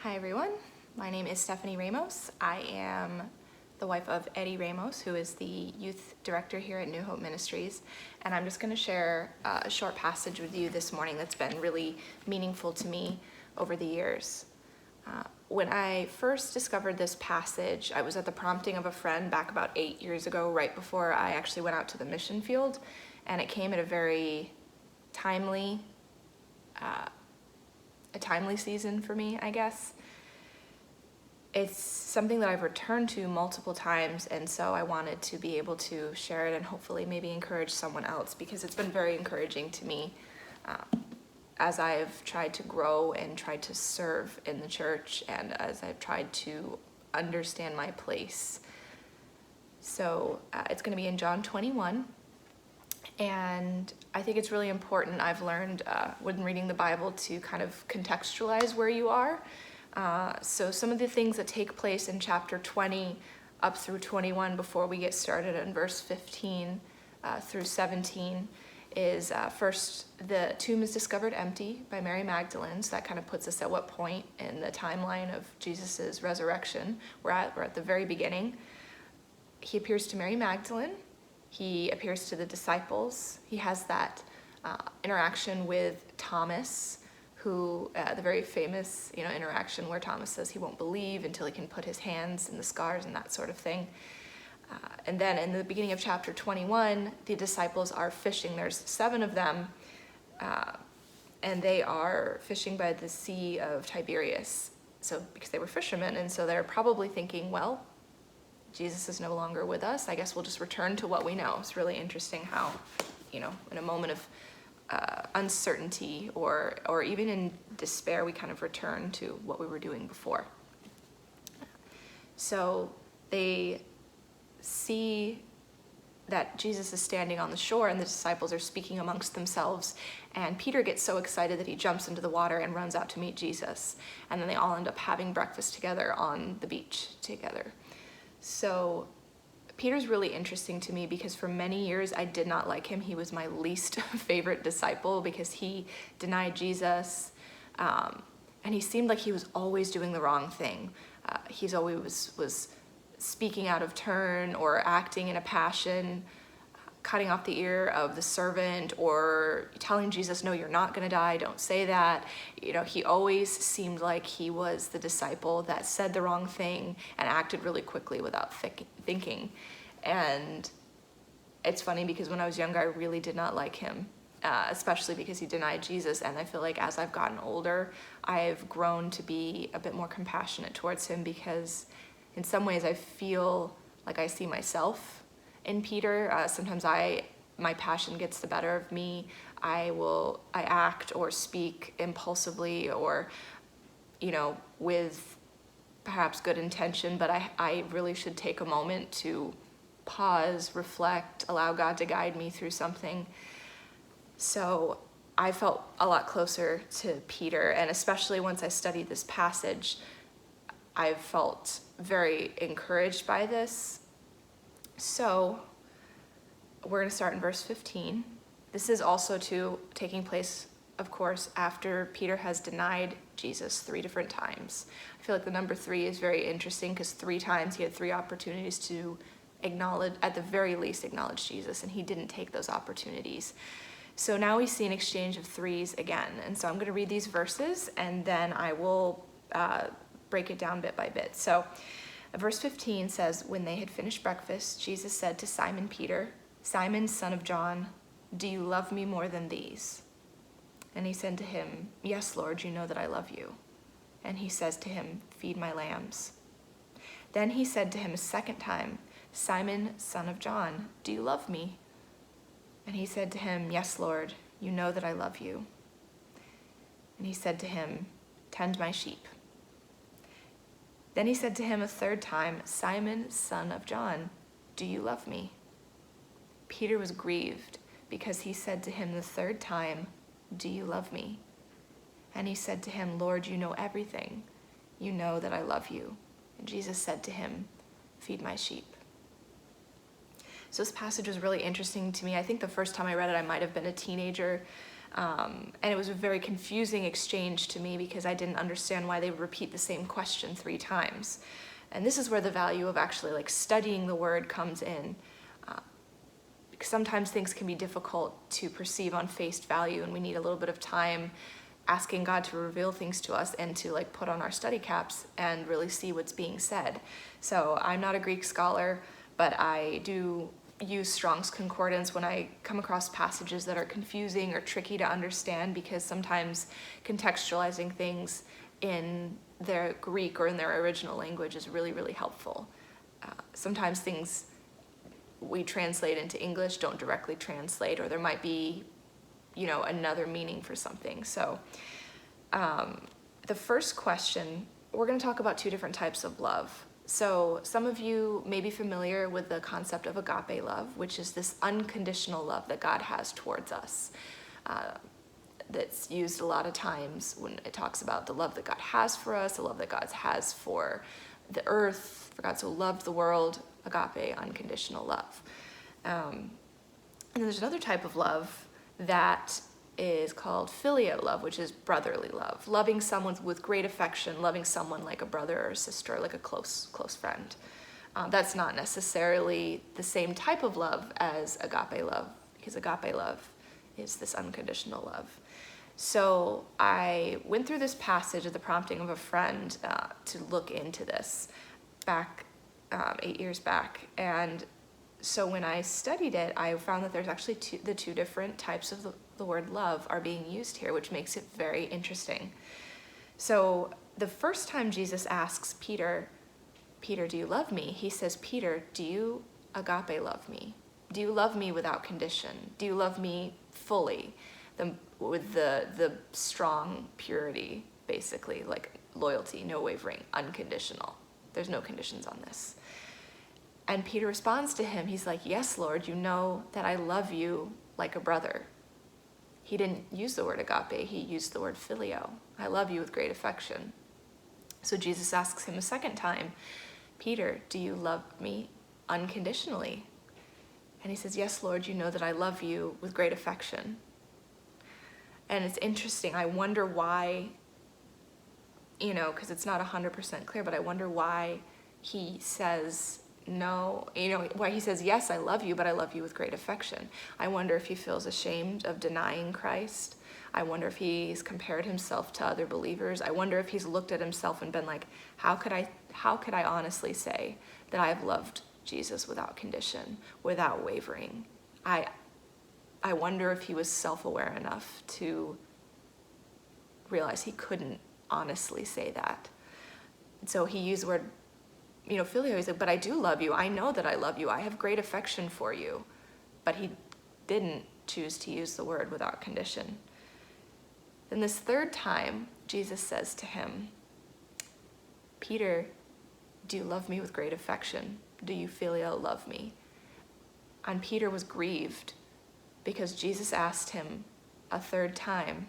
Hi everyone, my name is Stephanie Ramos. I am the wife of Eddie Ramos, who is the youth director here at New Hope Ministries, and I'm just going to share a short passage with you this morning that's been really meaningful to me over the years. When I first discovered this passage, I was at the prompting of a friend back about 8 years ago, right before I actually went out to the mission field, and it came at a very timely season for me, I guess. It's something that I've returned to multiple times, and so I wanted to be able to share it and hopefully maybe encourage someone else, because it's been very encouraging to me as I've tried to grow and tried to serve in the church, and as I've tried to understand my place. So it's going to be in John 21. And I think it's really important, I've learned when reading the Bible, to kind of contextualize where you are. So some of the things that take place in chapter 20 up through 21 before we get started in verse 15 through 17 is first, the tomb is discovered empty by Mary Magdalene. So that kind of puts us at what point in the timeline of Jesus's resurrection. We're at the very beginning. He appears to Mary Magdalene. He appears to the disciples. He has that interaction with Thomas, who the very famous interaction where Thomas says he won't believe until he can put his hands in the scars and that sort of thing. And then in the beginning of chapter 21, the disciples are fishing. There's 7 of them, and they are fishing by the Sea of Tiberias. So because they were fishermen, and so they're probably thinking, well, Jesus is no longer with us. I guess we'll just return to what we know. It's really interesting how, in a moment of uncertainty or even in despair, we kind of return to what we were doing before. So they see that Jesus is standing on the shore and the disciples are speaking amongst themselves, and Peter gets so excited that he jumps into the water and runs out to meet Jesus, and then they all end up having breakfast together on the beach together. So Peter's really interesting to me because for many years I did not like him. He was my least favorite disciple because he denied Jesus, and he seemed like he was always doing the wrong thing. He's always was speaking out of turn or acting in a passion, cutting off the ear of the servant, or telling Jesus, no, you're not going to die, don't say that. He always seemed like he was the disciple that said the wrong thing and acted really quickly without thinking. And it's funny because when I was younger, I really did not like him, especially because he denied Jesus. And I feel like as I've gotten older, I've grown to be a bit more compassionate towards him, because in some ways I feel like I see myself in Peter. Sometimes my passion gets the better of me. I act or speak impulsively or, with perhaps good intention, but I really should take a moment to pause, reflect, allow God to guide me through something. So I felt a lot closer to Peter, and especially once I studied this passage, I felt very encouraged by this. So we're going to start in verse 15. This is also taking place, of course, after Peter has denied Jesus 3 different times. I feel like the number 3 is very interesting because 3 times he had 3 opportunities to at the very least acknowledge Jesus, and he didn't take those opportunities. So now we see an exchange of 3s again. And so I'm going to read these verses and then I will break it down bit by bit. So verse 15 says, when they had finished breakfast, Jesus said to Simon Peter, Simon, son of John, do you love me more than these? And he said to him, yes, Lord, you know that I love you. And he says to him, feed my lambs. Then he said to him a second time, Simon, son of John, do you love me? And he said to him, yes, Lord, you know that I love you. And he said to him, tend my sheep. Then he said to him a third time, Simon, son of John, do you love me? Peter was grieved because he said to him the third time, do you love me? And he said to him, Lord, you know everything. You know that I love you. And Jesus said to him, feed my sheep. So this passage was really interesting to me. I think the first time I read it, I might have been a teenager. And it was a very confusing exchange to me because I didn't understand why they would repeat the same question 3 times. And this is where the value of actually like studying the word comes in. Because sometimes things can be difficult to perceive on face value, and we need a little bit of time asking God to reveal things to us and to like put on our study caps and really see what's being said. So I'm not a Greek scholar, but I do use Strong's Concordance when I come across passages that are confusing or tricky to understand, because sometimes contextualizing things in their Greek or in their original language is really, really helpful. Sometimes things we translate into English don't directly translate, or there might be, another meaning for something. So the first question, we're going to talk about 2 different types of love. So some of you may be familiar with the concept of agape love, which is this unconditional love that God has towards us. That's used a lot of times when it talks about the love that God has for us, the love that God has for the earth, for God so loved the world, agape, unconditional love. And then there's another type of love that is called filial love, which is brotherly love, loving someone with great affection, loving someone like a brother or a sister, like a close friend. That's not necessarily the same type of love as agape love, because agape love is this unconditional love. So I went through this passage at the prompting of a friend to look into this back 8 years back. And so when I studied it, I found that there's actually the two different types of the word love are being used here, which makes it very interesting. So the first time Jesus asks Peter, do you love me? He says, Peter, do you agape love me? Do you love me without condition? Do you love me fully? With the strong purity, basically, like loyalty, no wavering, unconditional. There's no conditions on this. And Peter responds to him, he's like, yes, Lord, you know that I love you like a brother. He didn't use the word agape, he used the word phileo. I love you with great affection. So Jesus asks him a second time, Peter, do you love me unconditionally? And he says, yes, Lord, you know that I love you with great affection. And it's interesting, I wonder why, because it's not 100% clear, but I wonder why he says no, why he says, yes, I love you, but I love you with great affection. I wonder if he feels ashamed of denying Christ. I wonder if he's compared himself to other believers. I wonder if he's looked at himself and been like, how could I honestly say that I have loved Jesus without condition, without wavering? I wonder if he was self-aware enough to realize he couldn't honestly say that. So he used the word, phileo. He's like, but I do love you. I know that I love you. I have great affection for you. But he didn't choose to use the word without condition. Then this third time, Jesus says to him, Peter, do you love me with great affection? Do you phileo love me? And Peter was grieved because Jesus asked him a third time,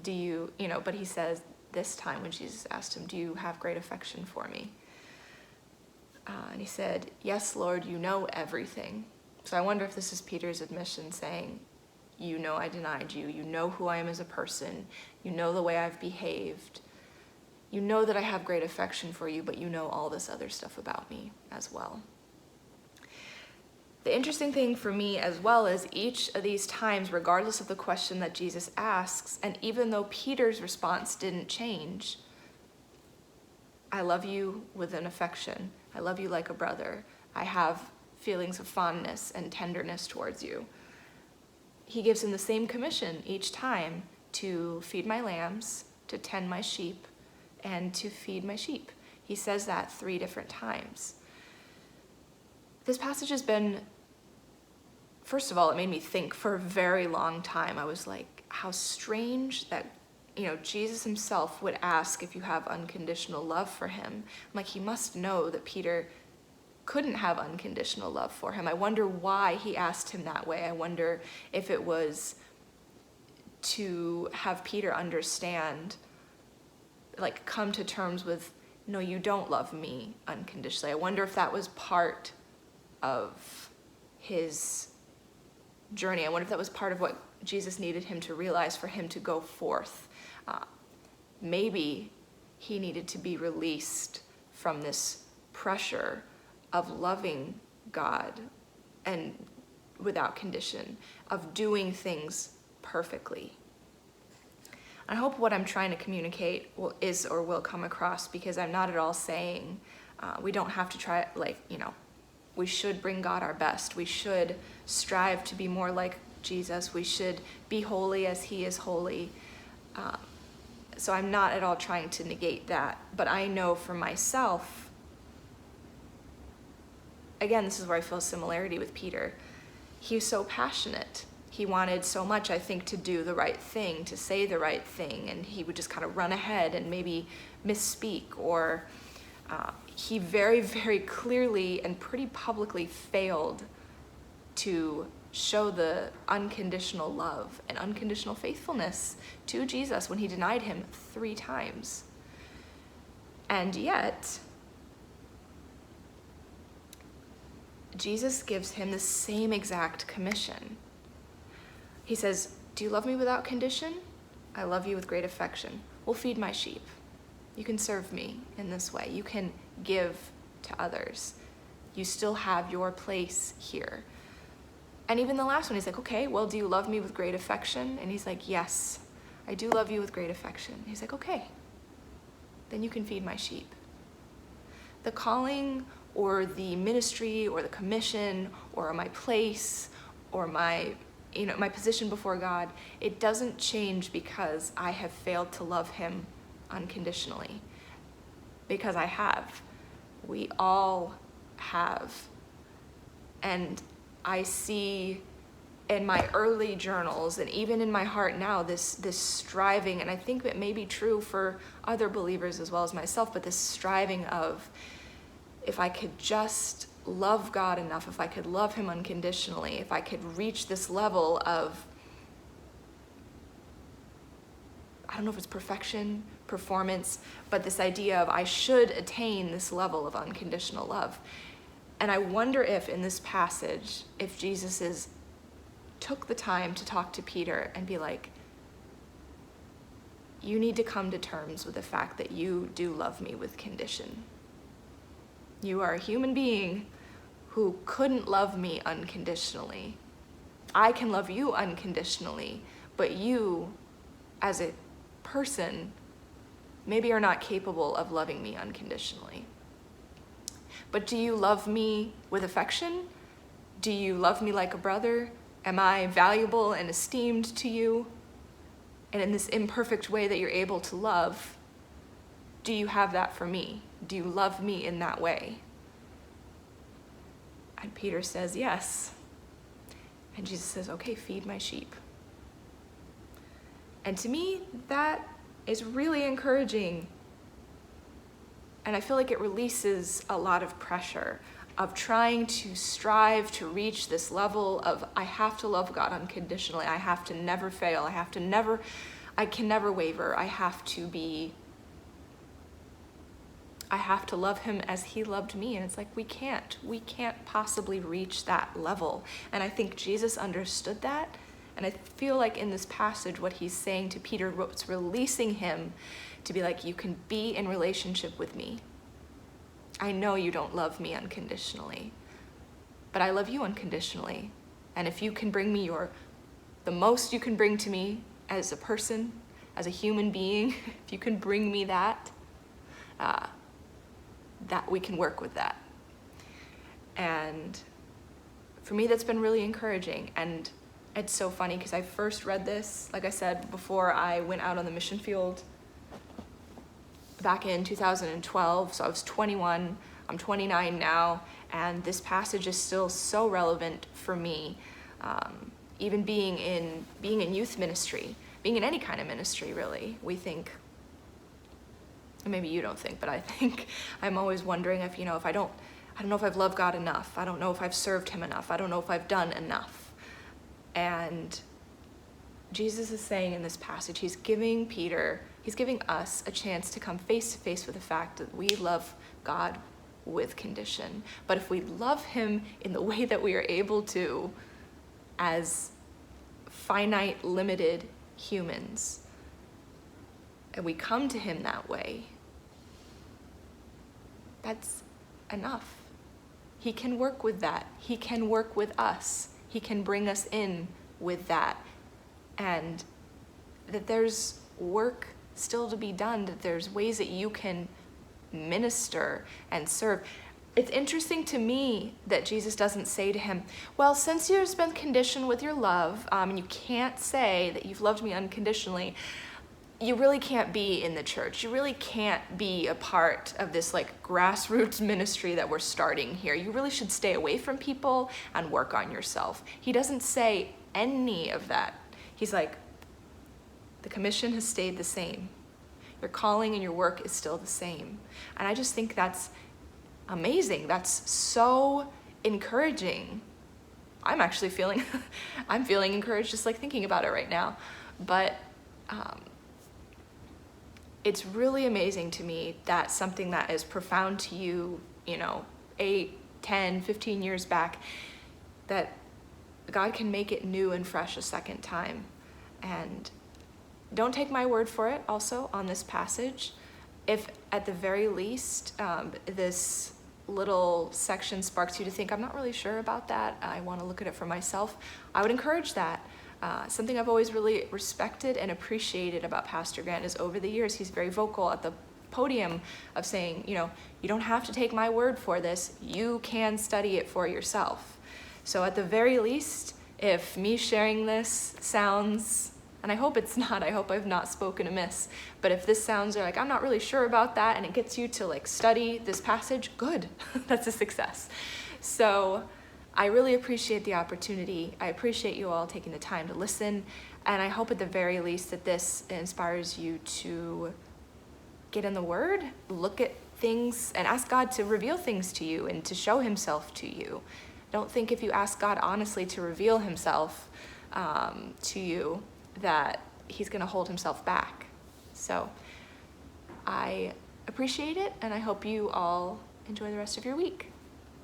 but he says this time when Jesus asked him, do you have great affection for me? And he said, yes, Lord, you know everything. So I wonder if this is Peter's admission saying, you know I denied you. You know who I am as a person. You know the way I've behaved. You know that I have great affection for you, but you know all this other stuff about me as well. The interesting thing for me as well is each of these times, regardless of the question that Jesus asks, and even though Peter's response didn't change, I love you with an affection. I love you like a brother. I have feelings of fondness and tenderness towards you. He gives him the same commission each time to feed my lambs, to tend my sheep, and to feed my sheep. He says that 3 different times. This passage has been, first of all, it made me think for a very long time. I was like, how strange that, Jesus himself would ask if you have unconditional love for him. I'm like, he must know that Peter couldn't have unconditional love for him. I wonder why he asked him that way. I wonder if it was to have Peter understand, like come to terms with, no, you don't love me unconditionally. I wonder if that was part of his journey. I wonder if that was part of what Jesus needed him to realize for him to go forth. Maybe he needed to be released from this pressure of loving God and without condition, of doing things perfectly. I hope what I'm trying to communicate will come across, because I'm not at all saying we don't have to try, we should bring God our best. We should strive to be more like Jesus. We should be holy as he is holy. So I'm not at all trying to negate that. But I know for myself, again, this is where I feel similarity with Peter. He was so passionate. He wanted so much, I think, to do the right thing, to say the right thing, and he would just kind of run ahead and maybe misspeak, or he very, very clearly and pretty publicly failed to show the unconditional love and unconditional faithfulness to Jesus when he denied him 3 times. And yet, Jesus gives him the same exact commission. He says, do you love me without condition? I love you with great affection. Well, feed my sheep. You can serve me in this way. You can give to others. You still have your place here. And even the last one, he's like, okay, well, do you love me with great affection? And he's like, yes, I do love you with great affection. And he's like, okay, then you can feed my sheep. The calling or the ministry or the commission or my place or my position before God, it doesn't change because I have failed to love him unconditionally. Because I have. We all have. And I see in my early journals and even in my heart now this striving, and I think it may be true for other believers as well as myself, but this striving of, if I could just love God enough, if I could love him unconditionally, if I could reach this level of, I don't know if it's perfection, performance, but this idea of I should attain this level of unconditional love. And I wonder if in this passage, if Jesus took the time to talk to Peter and be like, you need to come to terms with the fact that you do love me with condition. You are a human being who couldn't love me unconditionally. I can love you unconditionally, but you, as a person, maybe are not capable of loving me unconditionally. But do you love me with affection? Do you love me like a brother? Am I valuable and esteemed to you? And in this imperfect way that you're able to love, do you have that for me? Do you love me in that way? And Peter says, yes. And Jesus says, okay, feed my sheep. And to me, that is really encouraging. And I feel like it releases a lot of pressure of trying to strive to reach this level of, I have to love God unconditionally. I have to never fail. I can never waver. I have to love him as he loved me. And it's like, we can't possibly reach that level. And I think Jesus understood that. And I feel like in this passage, what he's saying to Peter, what's releasing him to be like, you can be in relationship with me. I know you don't love me unconditionally, but I love you unconditionally. And if you can bring me the most you can bring to me as a person, as a human being, if you can bring me that we can work with that. And for me, that's been really encouraging. And it's so funny because I first read this, like I said, before I went out on the mission field back in 2012. So I was 21, I'm 29 now, and this passage is still so relevant for me. Even being in youth ministry, being in any kind of ministry, really, we think, maybe you don't think, but I think I'm always wondering if I don't know if I've loved God enough. I don't know if I've served him enough. I don't know if I've done enough. And Jesus is saying in this passage, he's giving us a chance to come face to face with the fact that we love God with condition. But if we love him in the way that we are able to, as finite, limited humans, and we come to him that way, that's enough. He can work with that. He can work with us. He can bring us in with that. And that there's work still to be done, that there's ways that you can minister and serve. It's interesting to me that Jesus doesn't say to him, well, since you've been conditioned with your love, and you can't say that you've loved me unconditionally, you really can't be in the church. You really can't be a part of this like grassroots ministry that we're starting here. You really should stay away from people and work on yourself. He doesn't say any of that. He's like, the commission has stayed the same. Your calling and your work is still the same. And I just think that's amazing. That's so encouraging. I'm actually feeling, I'm feeling encouraged just like thinking about it right now. But it's really amazing to me that something that is profound to you, 8, 10, 15 years back, that God can make it new and fresh a second time. And don't take my word for it also on this passage. If at the very least this little section sparks you to think, I'm not really sure about that, I want to look at it for myself, I would encourage that. Something I've always really respected and appreciated about Pastor Grant is over the years, he's very vocal at the podium of saying, you don't have to take my word for this, you can study it for yourself. So at the very least, if me sharing this sounds, and I hope it's not, I hope I've not spoken amiss, but if this sounds like, I'm not really sure about that, and it gets you to like study this passage, good, that's a success. So I really appreciate the opportunity. I appreciate you all taking the time to listen, and I hope at the very least that this inspires you to get in the Word, look at things, and ask God to reveal things to you and to show himself to you. Don't think if you ask God honestly to reveal himself to you that he's going to hold himself back. So I appreciate it, and I hope you all enjoy the rest of your week.